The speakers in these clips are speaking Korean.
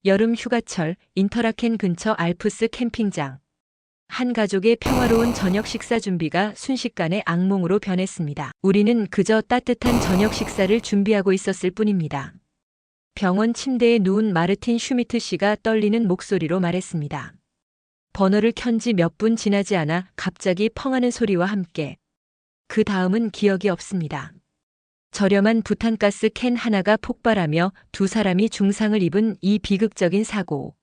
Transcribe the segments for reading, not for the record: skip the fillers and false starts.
여름 휴가철 인터라켄 근처 알프스 캠핑장. 한 가족의 평화로운 저녁 식사 준비가 순식간에 악몽으로 변했습니다. 우리는 그저 따뜻한 저녁 식사를 준비하고 있었을 뿐입니다. 병원 침대에 누운 마르틴 슈미트 씨가 떨리는 목소리로 말했습니다. 버너를 켠 지 몇 분 지나지 않아 갑자기 펑하는 소리와 함께 그 다음은 기억이 없습니다. 저렴한 부탄가스 캔 하나가 폭발하며 두 사람이 중상을 입은 이 비극적인 사고.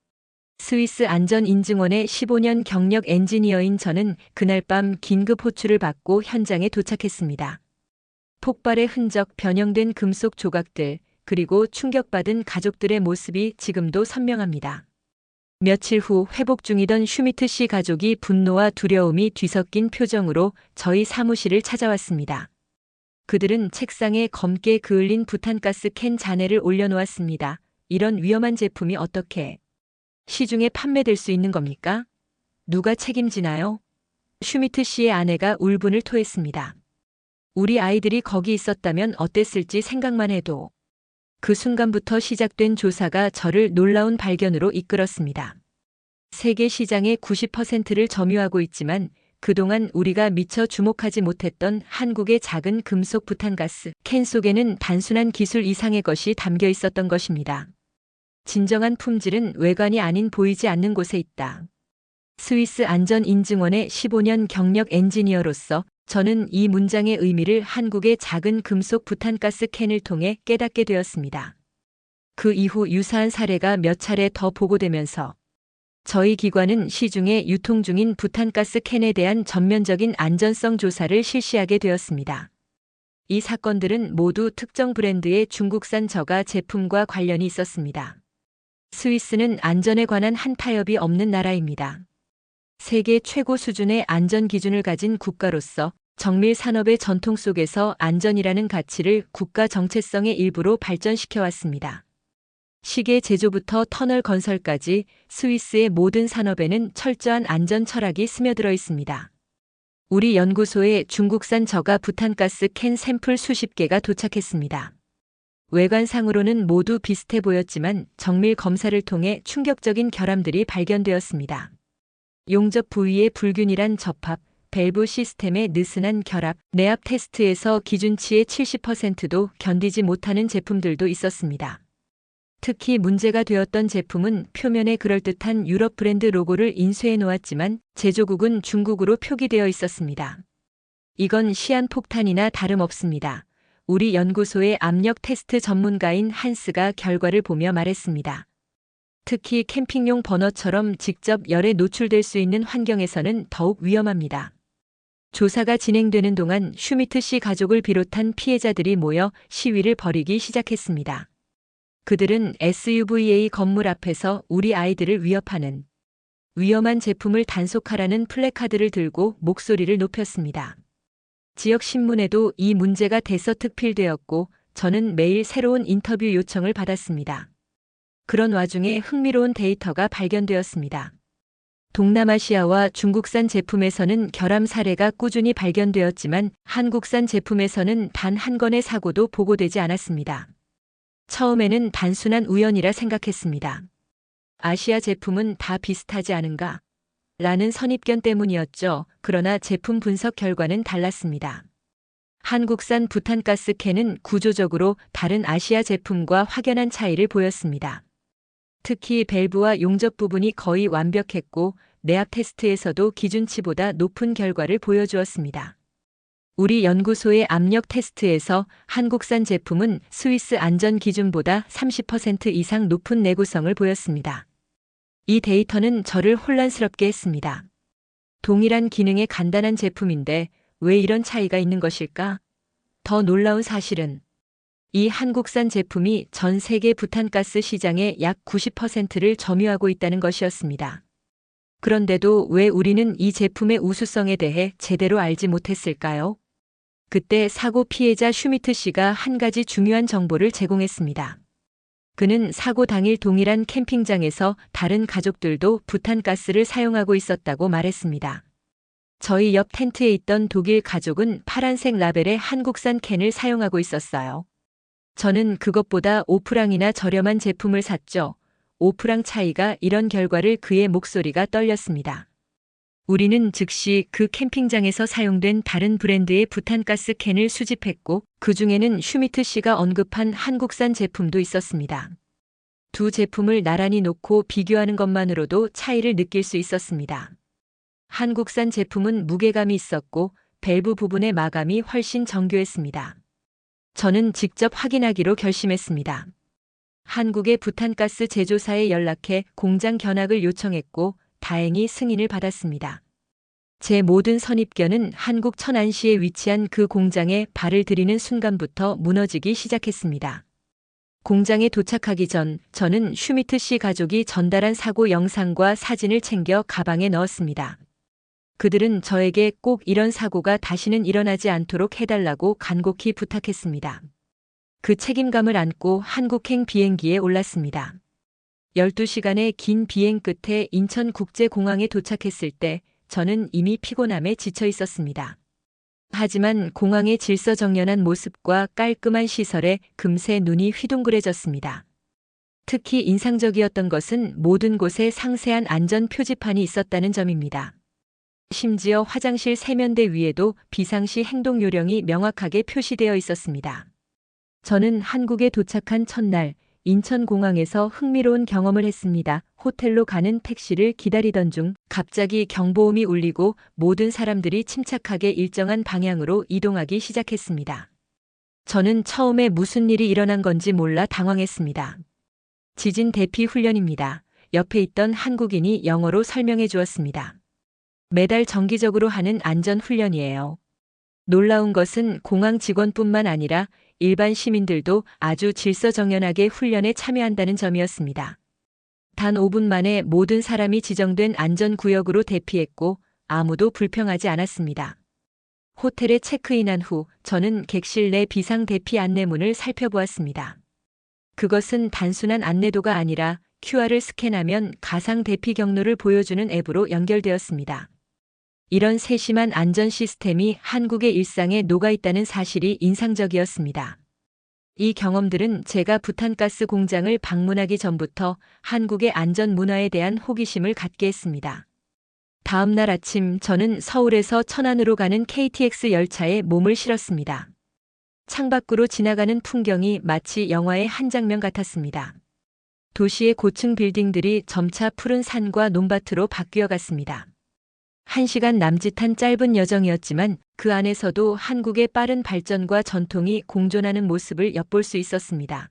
스위스 안전인증원의 15년 경력 엔지니어인 저는 그날 밤 긴급 호출을 받고 현장에 도착했습니다. 폭발의 흔적, 변형된 금속 조각들, 그리고 충격받은 가족들의 모습이 지금도 선명합니다. 며칠 후 회복 중이던 슈미트 씨 가족이 분노와 두려움이 뒤섞인 표정으로 저희 사무실을 찾아왔습니다. 그들은 책상에 검게 그을린 부탄가스 캔 잔해를 올려놓았습니다. 이런 위험한 제품이 어떻게 시중에 판매될 수 있는 겁니까? 누가 책임지나요? 슈미트 씨의 아내가 울분을 토했습니다. 우리 아이들이 거기 있었다면 어땠을지 생각만 해도. 그 순간부터 시작된 조사가 저를 놀라운 발견으로 이끌었습니다. 세계 시장의 90%를 점유하고 있지만 그동안 우리가 미처 주목하지 못했던 한국의 작은 금속 부탄가스 캔 속에는 단순한 기술 이상의 것이 담겨 있었던 것입니다. 진정한 품질은 외관이 아닌 보이지 않는 곳에 있다. 스위스 안전인증원의 15년 경력 엔지니어로서 저는 이 문장의 의미를 한국의 작은 금속 부탄가스 캔을 통해 깨닫게 되었습니다. 그 이후 유사한 사례가 몇 차례 더 보고되면서 저희 기관은 시중에 유통 중인 부탄가스 캔에 대한 전면적인 안전성 조사를 실시하게 되었습니다. 이 사건들은 모두 특정 브랜드의 중국산 저가 제품과 관련이 있었습니다. 스위스는 안전에 관한 한 타협이 없는 나라입니다. 세계 최고 수준의 안전 기준을 가진 국가로서 정밀 산업의 전통 속에서 안전이라는 가치를 국가 정체성의 일부로 발전시켜 왔습니다. 시계 제조부터 터널 건설까지 스위스의 모든 산업에는 철저한 안전 철학이 스며들어 있습니다. 우리 연구소에 중국산 저가 부탄가스 캔 샘플 수십 개가 도착했습니다. 외관상으로는 모두 비슷해 보였지만 정밀 검사를 통해 충격적인 결함들이 발견되었습니다. 용접 부위의 불균일한 접합, 밸브 시스템의 느슨한 결합, 내압 테스트에서 기준치의 70%도 견디지 못하는 제품들도 있었습니다. 특히 문제가 되었던 제품은 표면에 그럴듯한 유럽 브랜드 로고를 인쇄해 놓았지만 제조국은 중국으로 표기되어 있었습니다. 이건 시한폭탄이나 다름없습니다. 우리 연구소의 압력 테스트 전문가인 한스가 결과를 보며 말했습니다. 특히 캠핑용 버너처럼 직접 열에 노출될 수 있는 환경에서는 더욱 위험합니다. 조사가 진행되는 동안 슈미트 씨 가족을 비롯한 피해자들이 모여 시위를 벌이기 시작했습니다. 그들은 SUVA 건물 앞에서 우리 아이들을 위협하는 위험한 제품을 단속하라는 플래카드를 들고 목소리를 높였습니다. 지역 신문에도 이 문제가 대서특필되었고 저는 매일 새로운 인터뷰 요청을 받았습니다. 그런 와중에 흥미로운 데이터가 발견되었습니다. 동남아시아와 중국산 제품에서는 결함 사례가 꾸준히 발견되었지만 한국산 제품에서는 단 한 건의 사고도 보고되지 않았습니다. 처음에는 단순한 우연이라 생각했습니다. 아시아 제품은 다 비슷하지 않은가? 라는 선입견 때문이었죠. 그러나 제품 분석 결과는 달랐습니다. 한국산 부탄가스 캔은 구조적으로 다른 아시아 제품과 확연한 차이를 보였습니다. 특히 밸브와 용접 부분이 거의 완벽했고 내압 테스트에서도 기준치보다 높은 결과를 보여주었습니다. 우리 연구소의 압력 테스트에서 한국산 제품은 스위스 안전 기준보다 30% 이상 높은 내구성을 보였습니다. 이 데이터는 저를 혼란스럽게 했습니다. 동일한 기능의 간단한 제품인데 왜 이런 차이가 있는 것일까? 더 놀라운 사실은 이 한국산 제품이 전 세계 부탄가스 시장의 약 90%를 점유하고 있다는 것이었습니다. 그런데도 왜 우리는 이 제품의 우수성에 대해 제대로 알지 못했을까요? 그때 사고 피해자 슈미트 씨가 한 가지 중요한 정보를 제공했습니다. 그는 사고 당일 동일한 캠핑장에서 다른 가족들도 부탄가스를 사용하고 있었다고 말했습니다. 저희 옆 텐트에 있던 독일 가족은 파란색 라벨의 한국산 캔을 사용하고 있었어요. 저는 그것보다 5프랑이나 저렴한 제품을 샀죠. 5프랑 차이가 이런 결과를 그의 목소리가 떨렸습니다. 우리는 즉시 그 캠핑장에서 사용된 다른 브랜드의 부탄가스 캔을 수집했고 그 중에는 슈미트 씨가 언급한 한국산 제품도 있었습니다. 두 제품을 나란히 놓고 비교하는 것만으로도 차이를 느낄 수 있었습니다. 한국산 제품은 무게감이 있었고 밸브 부분의 마감이 훨씬 정교했습니다. 저는 직접 확인하기로 결심했습니다. 한국의 부탄가스 제조사에 연락해 공장 견학을 요청했고 다행히 승인을 받았습니다. 제 모든 선입견은 한국 천안시에 위치한 그 공장에 발을 들이는 순간부터 무너지기 시작했습니다. 공장에 도착하기 전 저는 슈미트 씨 가족이 전달한 사고 영상과 사진을 챙겨 가방에 넣었습니다. 그들은 저에게 꼭 이런 사고가 다시는 일어나지 않도록 해달라고 간곡히 부탁했습니다. 그 책임감을 안고 한국행 비행기에 올랐습니다. 12시간의 긴 비행 끝에 인천국제공항에 도착했을 때 저는 이미 피곤함에 지쳐 있었습니다. 하지만 공항의 질서정연한 모습과 깔끔한 시설에 금세 눈이 휘둥그레졌습니다. 특히 인상적이었던 것은 모든 곳에 상세한 안전 표지판이 있었다는 점입니다. 심지어 화장실 세면대 위에도 비상시 행동 요령이 명확하게 표시되어 있었습니다. 저는 한국에 도착한 첫날 인천공항에서 흥미로운 경험을 했습니다. 호텔로 가는 택시를 기다리던 중 갑자기 경보음이 울리고 모든 사람들이 침착하게 일정한 방향으로 이동하기 시작했습니다. 저는 처음에 무슨 일이 일어난 건지 몰라 당황했습니다. 지진 대피 훈련입니다. 옆에 있던 한국인이 영어로 설명해 주었습니다. 매달 정기적으로 하는 안전 훈련이에요. 놀라운 것은 공항 직원뿐만 아니라 일반 시민들도 아주 질서정연하게 훈련에 참여한다는 점이었습니다. 단 5분 만에 모든 사람이 지정된 안전구역으로 대피했고 아무도 불평하지 않았습니다. 호텔에 체크인한 후 저는 객실 내 비상대피 안내문을 살펴보았습니다. 그것은 단순한 안내도가 아니라 QR을 스캔하면 가상대피 경로를 보여주는 앱으로 연결되었습니다. 이런 세심한 안전 시스템이 한국의 일상에 녹아있다는 사실이 인상적이었습니다. 이 경험들은 제가 부탄가스 공장을 방문하기 전부터 한국의 안전 문화에 대한 호기심을 갖게 했습니다. 다음 날 아침 저는 서울에서 천안으로 가는 KTX 열차에 몸을 실었습니다. 창밖으로 지나가는 풍경이 마치 영화의 한 장면 같았습니다. 도시의 고층 빌딩들이 점차 푸른 산과 논밭으로 바뀌어 갔습니다. 1시간 남짓한 짧은 여정이었지만 그 안에서도 한국의 빠른 발전과 전통이 공존하는 모습을 엿볼 수 있었습니다.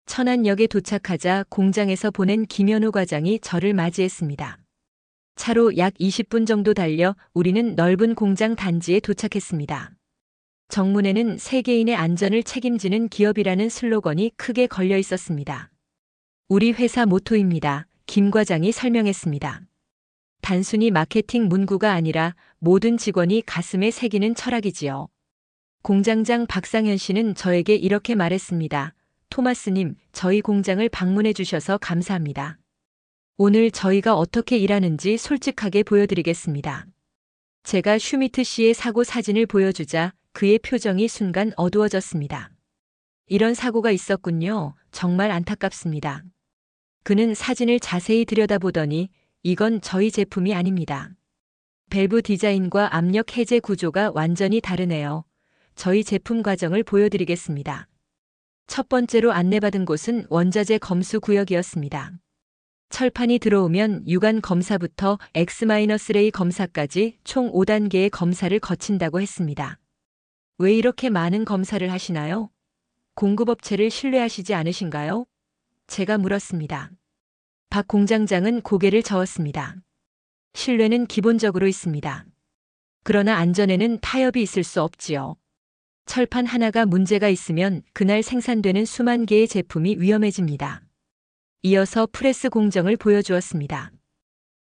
천안역에 도착하자 공장에서 보낸 김현우 과장이 저를 맞이했습니다. 차로 약 20분 정도 달려 우리는 넓은 공장 단지에 도착했습니다. 정문에는 세계인의 안전을 책임지는 기업이라는 슬로건이 크게 걸려 있었습니다. 우리 회사 모토입니다. 김 과장이 설명했습니다. 단순히 마케팅 문구가 아니라 모든 직원이 가슴에 새기는 철학이지요. 공장장 박상현 씨는 저에게 이렇게 말했습니다. 토마스님, 저희 공장을 방문해 주셔서 감사합니다. 오늘 저희가 어떻게 일하는지 솔직하게 보여드리겠습니다. 제가 슈미트 씨의 사고 사진을 보여주자 그의 표정이 순간 어두워졌습니다. 이런 사고가 있었군요. 정말 안타깝습니다. 그는 사진을 자세히 들여다보더니 이건 저희 제품이 아닙니다. 밸브 디자인과 압력 해제 구조가 완전히 다르네요. 저희 제품 과정을 보여드리겠습니다. 첫 번째로 안내받은 곳은 원자재 검수 구역이었습니다. 철판이 들어오면 유관 검사부터 X-레이 검사까지 총 5단계의 검사를 거친다고 했습니다. 왜 이렇게 많은 검사를 하시나요? 공급업체를 신뢰하시지 않으신가요? 제가 물었습니다. 박 공장장은 고개를 저었습니다. 신뢰는 기본적으로 있습니다. 그러나 안전에는 타협이 있을 수 없지요. 철판 하나가 문제가 있으면 그날 생산되는 수만 개의 제품이 위험해집니다. 이어서 프레스 공정을 보여주었습니다.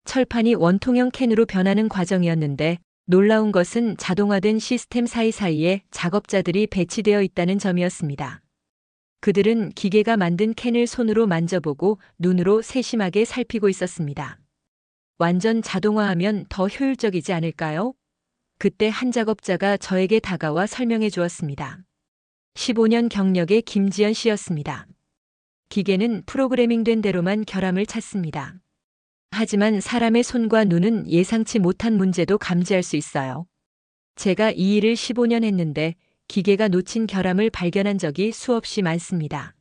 철판이 원통형 캔으로 변하는 과정이었는데 놀라운 것은 자동화된 시스템 사이사이에 작업자들이 배치되어 있다는 점이었습니다. 그들은 기계가 만든 캔을 손으로 만져보고 눈으로 세심하게 살피고 있었습니다. 완전 자동화하면 더 효율적이지 않을까요? 그때 한 작업자가 저에게 다가와 설명해 주었습니다. 15년 경력의 김지연 씨였습니다. 기계는 프로그래밍된 대로만 결함을 찾습니다. 하지만 사람의 손과 눈은 예상치 못한 문제도 감지할 수 있어요. 제가 이 일을 15년 했는데 기계가 놓친 결함을 발견한 적이 수없이 많습니다.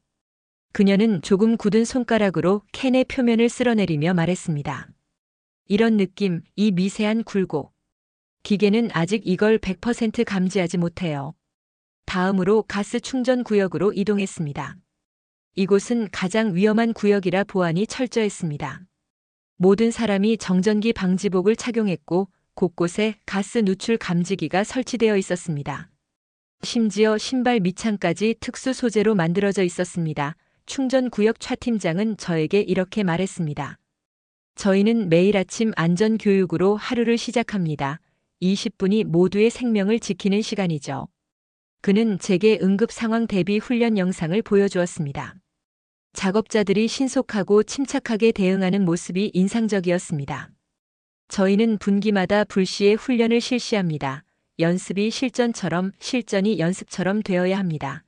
그녀는 조금 굳은 손가락으로 캔의 표면을 쓸어내리며 말했습니다. 이런 느낌, 이 미세한 굴곡. 기계는 아직 이걸 100% 감지하지 못해요. 다음으로 가스 충전 구역으로 이동했습니다. 이곳은 가장 위험한 구역이라 보안이 철저했습니다. 모든 사람이 정전기 방지복을 착용했고 곳곳에 가스 누출 감지기가 설치되어 있었습니다. 심지어 신발 밑창까지 특수 소재로 만들어져 있었습니다. 충전 구역 차 팀장은 저에게 이렇게 말했습니다. 저희는 매일 아침 안전 교육으로 하루를 시작합니다. 20분이 모두의 생명을 지키는 시간이죠. 그는 제게 응급 상황 대비 훈련 영상을 보여주었습니다. 작업자들이 신속하고 침착하게 대응하는 모습이 인상적이었습니다. 저희는 분기마다 불시에 훈련을 실시합니다. 연습이 실전처럼, 실전이 연습처럼 되어야 합니다.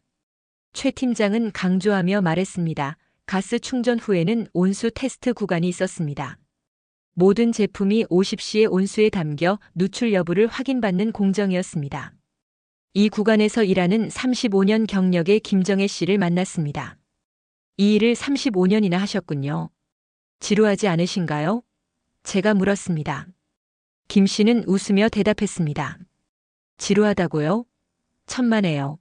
최 팀장은 강조하며 말했습니다. 가스 충전 후에는 온수 테스트 구간이 있었습니다. 모든 제품이 50시의 온수에 담겨 누출 여부를 확인받는 공정이었습니다. 이 구간에서 일하는 35년 경력의 김정혜 씨를 만났습니다. 이 일을 35년이나 하셨군요. 지루하지 않으신가요? 제가 물었습니다. 김 씨는 웃으며 대답했습니다. 지루하다고요? 천만에요.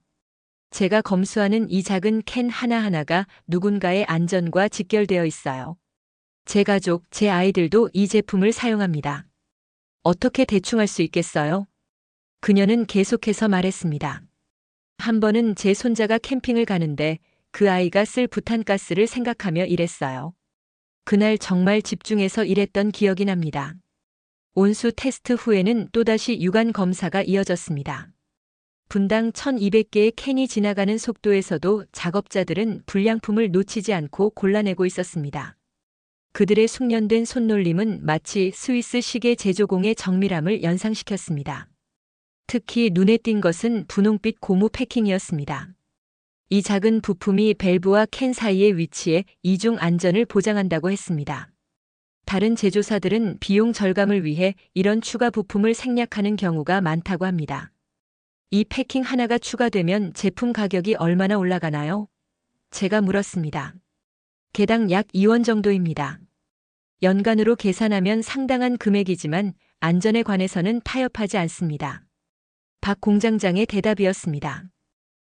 제가 검수하는 이 작은 캔 하나하나가 누군가의 안전과 직결되어 있어요. 제 가족, 제 아이들도 이 제품을 사용합니다. 어떻게 대충 할 수 있겠어요? 그녀는 계속해서 말했습니다. 한 번은 제 손자가 캠핑을 가는데 그 아이가 쓸 부탄가스를 생각하며 일했어요. 그날 정말 집중해서 일했던 기억이 납니다. 온수 테스트 후에는 또다시 유관 검사가 이어졌습니다. 분당 1200개의 캔이 지나가는 속도에서도 작업자들은 불량품을 놓치지 않고 골라내고 있었습니다. 그들의 숙련된 손놀림은 마치 스위스 시계 제조공의 정밀함을 연상시켰습니다. 특히 눈에 띈 것은 분홍빛 고무 패킹이었습니다. 이 작은 부품이 밸브와 캔 사이에 위치해 이중 안전을 보장한다고 했습니다. 다른 제조사들은 비용 절감을 위해 이런 추가 부품을 생략하는 경우가 많다고 합니다. 이 패킹 하나가 추가되면 제품 가격이 얼마나 올라가나요? 제가 물었습니다. 개당 약 2원 정도입니다. 연간으로 계산하면 상당한 금액이지만 안전에 관해서는 타협하지 않습니다. 박 공장장의 대답이었습니다.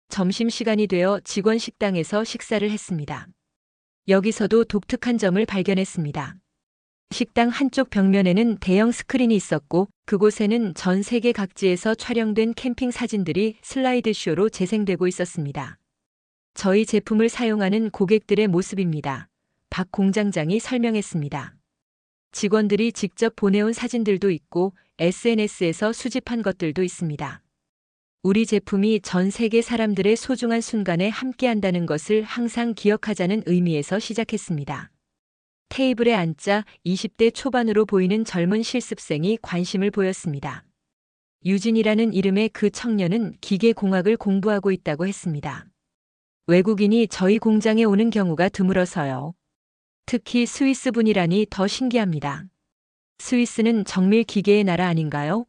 점심시간이 되어 직원 식당에서 식사를 했습니다. 여기서도 독특한 점을 발견했습니다. 식당 한쪽 벽면에는 대형 스크린이 있었고 그곳에는 전 세계 각지에서 촬영된 캠핑 사진들이 슬라이드쇼로 재생되고 있었습니다. 저희 제품을 사용하는 고객들의 모습입니다. 박 공장장이 설명했습니다. 직원들이 직접 보내온 사진들도 있고 SNS에서 수집한 것들도 있습니다. 우리 제품이 전 세계 사람들의 소중한 순간에 함께한다는 것을 항상 기억하자는 의미에서 시작했습니다. 테이블에 앉자 20대 초반으로 보이는 젊은 실습생이 관심을 보였습니다. 유진이라는 이름의 그 청년은 기계공학을 공부하고 있다고 했습니다. 외국인이 저희 공장에 오는 경우가 드물어서요. 특히 스위스 분이라니 더 신기합니다. 스위스는 정밀 기계의 나라 아닌가요?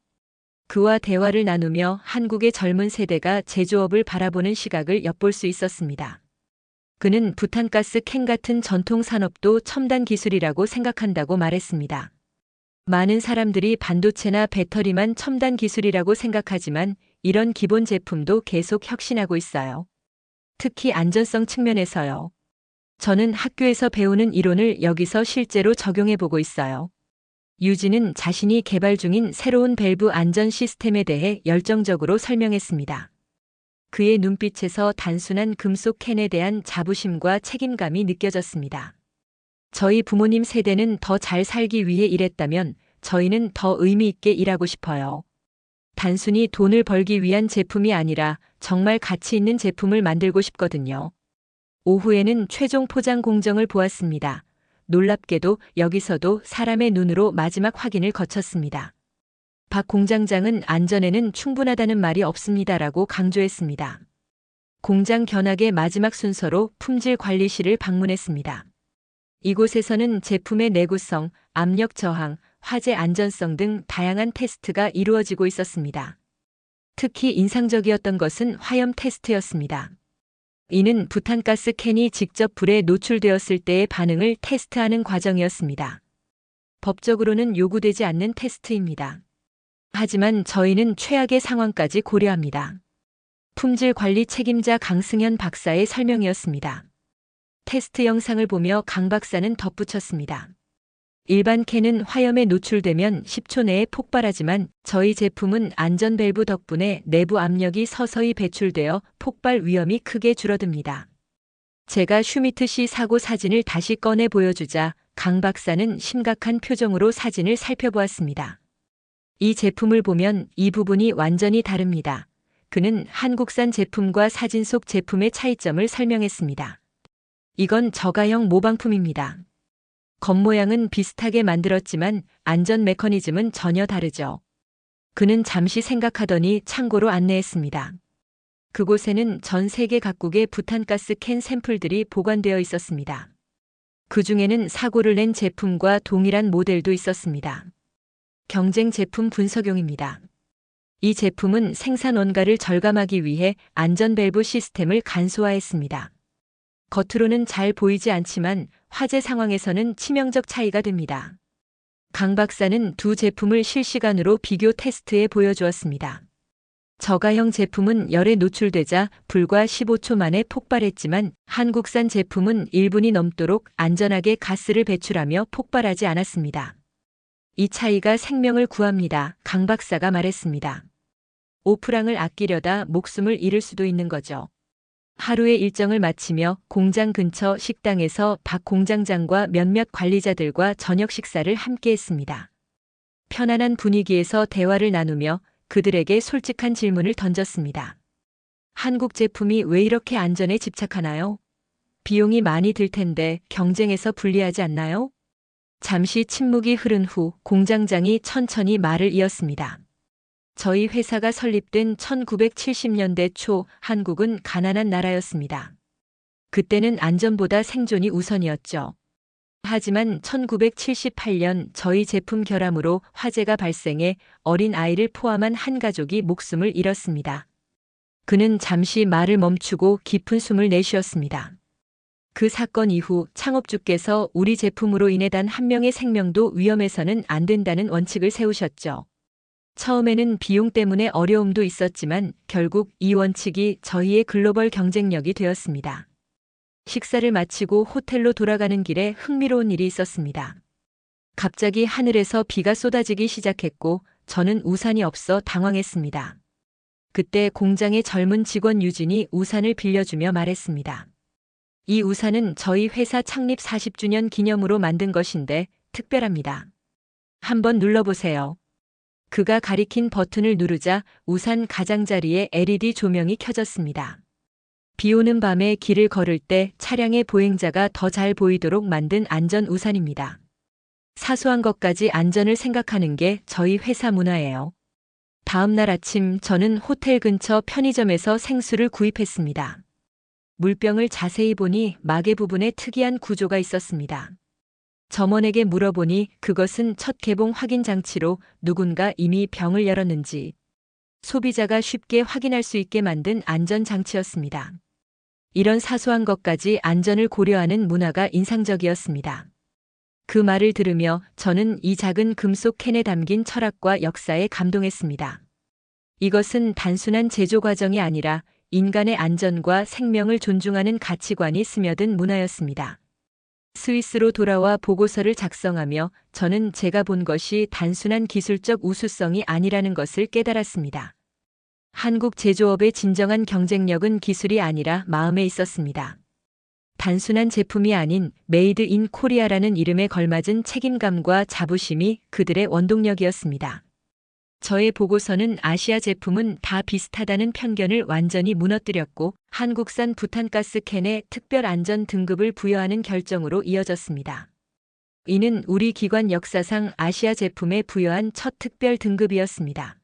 그와 대화를 나누며 한국의 젊은 세대가 제조업을 바라보는 시각을 엿볼 수 있었습니다. 그는 부탄가스 캔 같은 전통 산업도 첨단 기술이라고 생각한다고 말했습니다. 많은 사람들이 반도체나 배터리만 첨단 기술이라고 생각하지만 이런 기본 제품도 계속 혁신하고 있어요. 특히 안전성 측면에서요. 저는 학교에서 배우는 이론을 여기서 실제로 적용해 보고 있어요. 유진은 자신이 개발 중인 새로운 밸브 안전 시스템에 대해 열정적으로 설명했습니다. 그의 눈빛에서 단순한 금속 캔에 대한 자부심과 책임감이 느껴졌습니다. 저희 부모님 세대는 더 잘 살기 위해 일했다면 저희는 더 의미 있게 일하고 싶어요. 단순히 돈을 벌기 위한 제품이 아니라 정말 가치 있는 제품을 만들고 싶거든요. 오후에는 최종 포장 공정을 보았습니다. 놀랍게도 여기서도 사람의 눈으로 마지막 확인을 거쳤습니다. 박 공장장은 안전에는 충분하다는 말이 없습니다라고 강조했습니다. 공장 견학의 마지막 순서로 품질 관리실을 방문했습니다. 이곳에서는 제품의 내구성, 압력 저항, 화재 안전성 등 다양한 테스트가 이루어지고 있었습니다. 특히 인상적이었던 것은 화염 테스트였습니다. 이는 부탄가스 캔이 직접 불에 노출되었을 때의 반응을 테스트하는 과정이었습니다. 법적으로는 요구되지 않는 테스트입니다. 하지만 저희는 최악의 상황까지 고려합니다. 품질 관리 책임자 강승현 박사의 설명이었습니다. 테스트 영상을 보며 강 박사는 덧붙였습니다. 일반 캔은 화염에 노출되면 10초 내에 폭발하지만 저희 제품은 안전 밸브 덕분에 내부 압력이 서서히 배출되어 폭발 위험이 크게 줄어듭니다. 제가 슈미트 씨 사고 사진을 다시 꺼내 보여주자 강 박사는 심각한 표정으로 사진을 살펴보았습니다. 이 제품을 보면 이 부분이 완전히 다릅니다. 그는 한국산 제품과 사진 속 제품의 차이점을 설명했습니다. 이건 저가형 모방품입니다. 겉모양은 비슷하게 만들었지만 안전 메커니즘은 전혀 다르죠. 그는 잠시 생각하더니 창고로 안내했습니다. 그곳에는 전 세계 각국의 부탄가스 캔 샘플들이 보관되어 있었습니다. 그 중에는 사고를 낸 제품과 동일한 모델도 있었습니다. 경쟁 제품 분석용입니다. 이 제품은 생산 원가를 절감하기 위해 안전 밸브 시스템을 간소화했습니다. 겉으로는 잘 보이지 않지만 화재 상황에서는 치명적 차이가 됩니다. 강 박사는 두 제품을 실시간으로 비교 테스트해 보여주었습니다. 저가형 제품은 열에 노출되자 불과 15초 만에 폭발했지만 한국산 제품은 1분이 넘도록 안전하게 가스를 배출하며 폭발하지 않았습니다. 이 차이가 생명을 구합니다. 강 박사가 말했습니다. 오프랑을 아끼려다 목숨을 잃을 수도 있는 거죠. 하루의 일정을 마치며 공장 근처 식당에서 박 공장장과 몇몇 관리자들과 저녁 식사를 함께 했습니다. 편안한 분위기에서 대화를 나누며 그들에게 솔직한 질문을 던졌습니다. 한국 제품이 왜 이렇게 안전에 집착하나요? 비용이 많이 들 텐데 경쟁에서 불리하지 않나요? 잠시 침묵이 흐른 후 공장장이 천천히 말을 이었습니다. 저희 회사가 설립된 1970년대 초 한국은 가난한 나라였습니다. 그때는 안전보다 생존이 우선이었죠. 하지만 1978년 저희 제품 결함으로 화재가 발생해 어린 아이를 포함한 한 가족이 목숨을 잃었습니다. 그는 잠시 말을 멈추고 깊은 숨을 내쉬었습니다. 그 사건 이후 창업주께서 우리 제품으로 인해 단 한 명의 생명도 위험해서는 안 된다는 원칙을 세우셨죠. 처음에는 비용 때문에 어려움도 있었지만 결국 이 원칙이 저희의 글로벌 경쟁력이 되었습니다. 식사를 마치고 호텔로 돌아가는 길에 흥미로운 일이 있었습니다. 갑자기 하늘에서 비가 쏟아지기 시작했고 저는 우산이 없어 당황했습니다. 그때 공장의 젊은 직원 유진이 우산을 빌려주며 말했습니다. 이 우산은 저희 회사 창립 40주년 기념으로 만든 것인데 특별합니다. 한번 눌러보세요. 그가 가리킨 버튼을 누르자 우산 가장자리에 LED 조명이 켜졌습니다. 비 오는 밤에 길을 걸을 때 차량의 보행자가 더 잘 보이도록 만든 안전 우산입니다. 사소한 것까지 안전을 생각하는 게 저희 회사 문화예요. 다음 날 아침 저는 호텔 근처 편의점에서 생수를 구입했습니다. 물병을 자세히 보니 마개 부분에 특이한 구조가 있었습니다. 점원에게 물어보니 그것은 첫 개봉 확인 장치로 누군가 이미 병을 열었는지 소비자가 쉽게 확인할 수 있게 만든 안전 장치였습니다. 이런 사소한 것까지 안전을 고려하는 문화가 인상적이었습니다. 그 말을 들으며 저는 이 작은 금속 캔에 담긴 철학과 역사에 감동했습니다. 이것은 단순한 제조 과정이 아니라 인간의 안전과 생명을 존중하는 가치관이 스며든 문화였습니다. 스위스로 돌아와 보고서를 작성하며 저는 제가 본 것이 단순한 기술적 우수성이 아니라는 것을 깨달았습니다. 한국 제조업의 진정한 경쟁력은 기술이 아니라 마음에 있었습니다. 단순한 제품이 아닌 메이드 인 코리아라는 이름에 걸맞은 책임감과 자부심이 그들의 원동력이었습니다. 저의 보고서는 아시아 제품은 다 비슷하다는 편견을 완전히 무너뜨렸고 한국산 부탄가스 캔에 특별 안전 등급을 부여하는 결정으로 이어졌습니다. 이는 우리 기관 역사상 아시아 제품에 부여한 첫 특별 등급이었습니다.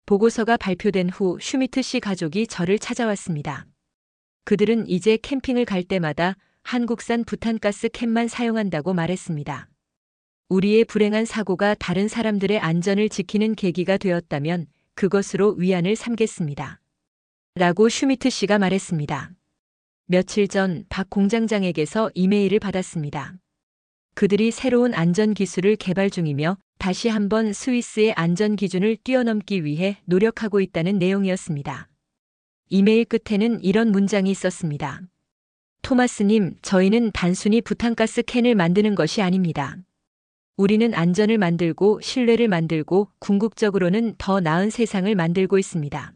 보고서가 발표된 후 슈미트 씨 가족이 저를 찾아왔습니다. 그들은 이제 캠핑을 갈 때마다 한국산 부탄가스 캔만 사용한다고 말했습니다. 우리의 불행한 사고가 다른 사람들의 안전을 지키는 계기가 되었다면 그것으로 위안을 삼겠습니다. 라고 슈미트 씨가 말했습니다. 며칠 전 박 공장장에게서 이메일을 받았습니다. 그들이 새로운 안전 기술을 개발 중이며 다시 한번 스위스의 안전 기준을 뛰어넘기 위해 노력하고 있다는 내용이었습니다. 이메일 끝에는 이런 문장이 있었습니다. 토마스님, 저희는 단순히 부탄가스 캔을 만드는 것이 아닙니다. 우리는 안전을 만들고 신뢰를 만들고 궁극적으로는 더 나은 세상을 만들고 있습니다.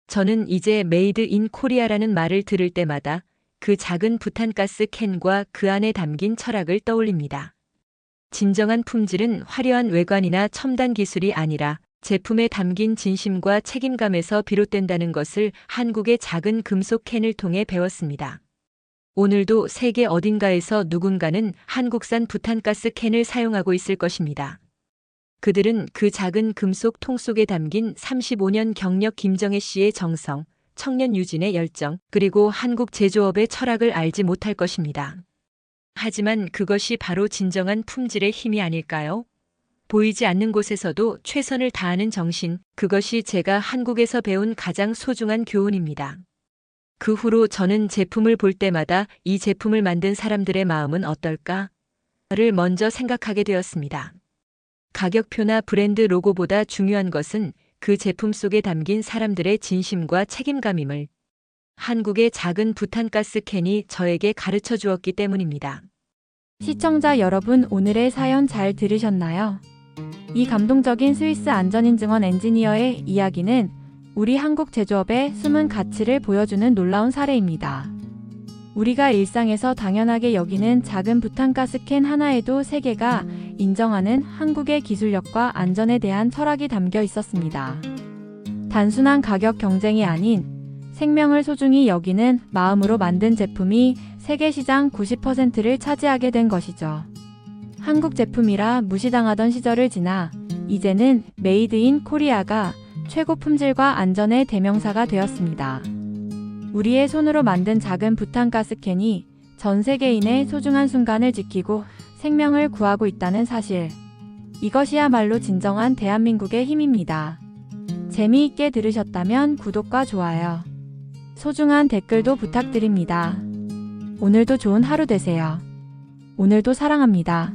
저는 이제 메이드 인 코리아라는 말을 들을 때마다 그 작은 부탄가스 캔과 그 안에 담긴 철학을 떠올립니다. 진정한 품질은 화려한 외관이나 첨단 기술이 아니라 제품에 담긴 진심과 책임감에서 비롯된다는 것을 한국의 작은 금속 캔을 통해 배웠습니다. 오늘도 세계 어딘가에서 누군가는 한국산 부탄가스 캔을 사용하고 있을 것입니다. 그들은 그 작은 금속 통 속에 담긴 35년 경력 김정혜 씨의 정성, 청년 유진의 열정, 그리고 한국 제조업의 철학을 알지 못할 것입니다. 하지만 그것이 바로 진정한 품질의 힘이 아닐까요? 보이지 않는 곳에서도 최선을 다하는 정신, 그것이 제가 한국에서 배운 가장 소중한 교훈입니다. 그 후로 저는 제품을 볼 때마다 이 제품을 만든 사람들의 마음은 어떨까?를 먼저 생각하게 되었습니다. 가격표나 브랜드 로고보다 중요한 것은 그 제품 속에 담긴 사람들의 진심과 책임감임을 한국의 작은 부탄가스 캔이 저에게 가르쳐 주었기 때문입니다. 시청자 여러분, 오늘의 사연 잘 들으셨나요? 이 감동적인 스위스 안전인증원 엔지니어의 이야기는 우리 한국 제조업의 숨은 가치를 보여주는 놀라운 사례입니다. 우리가 일상에서 당연하게 여기는 작은 부탄가스 캔 하나에도 세계가 인정하는 한국의 기술력과 안전에 대한 철학이 담겨 있었습니다. 단순한 가격 경쟁이 아닌 생명을 소중히 여기는 마음으로 만든 제품이 세계 시장 90%를 차지하게 된 것이죠. 한국 제품이라 무시당하던 시절을 지나 이제는 메이드 인 코리아가 최고 품질과 안전의 대명사가 되었습니다. 우리의 손으로 만든 작은 부탄가스 캔이 전 세계인의 소중한 순간을 지키고 생명을 구하고 있다는 사실. 이것이야말로 진정한 대한민국의 힘입니다. 재미있게 들으셨다면 구독과 좋아요, 소중한 댓글도 부탁드립니다. 오늘도 좋은 하루 되세요. 오늘도 사랑합니다.